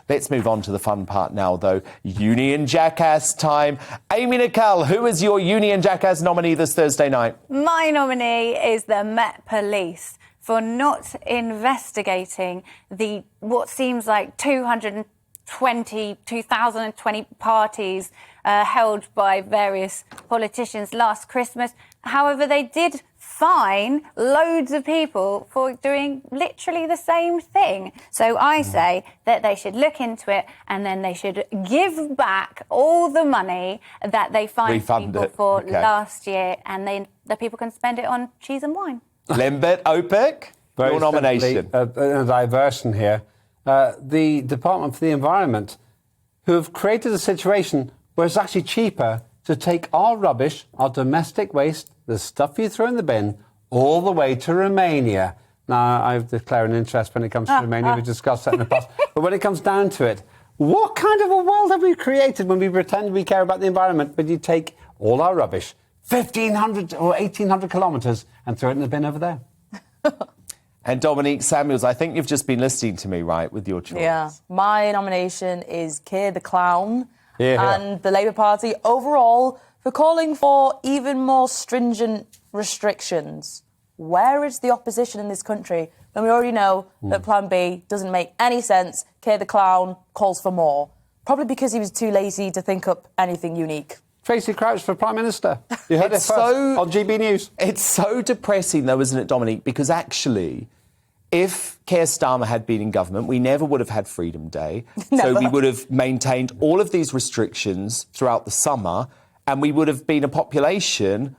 Let's move on to the fun part now, though. Union Jackass time. Amy Nicole, who is your Union Jackass nominee this Thursday night? My nominee is the Met Police for not investigating what seems like 2020 parties held by various politicians last Christmas. However, they did fine loads of people for doing literally the same thing. So I say that they should look into it and then they should give back all the money that they fined people for last year, and the people can spend it on cheese and wine. Limbit Opik, your nomination. A diversion here. The Department for the Environment, who have created a situation where it's actually cheaper to take our rubbish, our domestic waste, the stuff you throw in the bin, all the way to Romania. Now, I declare an interest when it comes to Romania. We've discussed that in the past. But when it comes down to it, what kind of a world have we created when we pretend we care about the environment, but you take all our rubbish, 1,500 or 1,800 kilometres, and throw it in the bin over there? And Dominique Samuels, I think you've just been listening to me, right, with your choice? Yeah. My nomination is Keir the Clown and the Labour Party overall for calling for even more stringent restrictions. Where is the opposition in this country when we already know that Plan B doesn't make any sense? Keir the Clown calls for more. Probably because he was too lazy to think up anything unique. Tracy Crouch for Prime Minister. You heard it first on GBNews. It's so depressing, though, isn't it, Dominique? Because actually, if Keir Starmer had been in government, we never would have had Freedom Day. So we would have maintained all of these restrictions throughout the summer, and we would have been a population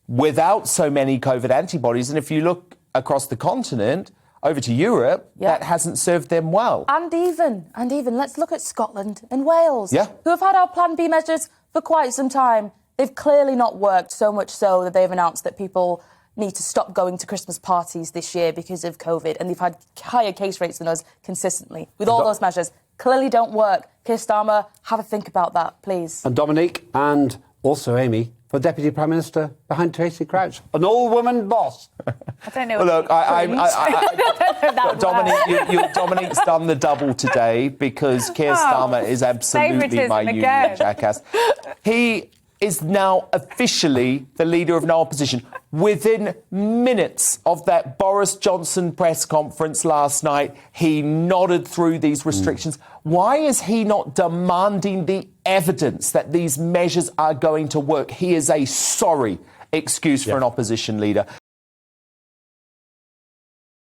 without so many COVID antibodies. And if you look across the continent, over to Europe, that hasn't served them well. And even, let's look at Scotland and Wales, who have had our Plan B measures for quite some time. They've clearly not worked, so much so that they've announced that people need to stop going to Christmas parties this year because of COVID, and they've had higher case rates than us consistently. With all those measures, clearly don't work. Keir Starmer, have a think about that, please. And Dominique, and also Amy, for Deputy Prime Minister behind Tracy Crouch, an all-woman boss. I don't know. Well, look, Dominique's done the double today because Keir Starmer is absolutely my Union Jackass. He is now officially the leader of no opposition. Within minutes of that Boris Johnson press conference last night, he nodded through these restrictions. Why is he not demanding the evidence that these measures are going to work? He is a sorry excuse for an opposition leader.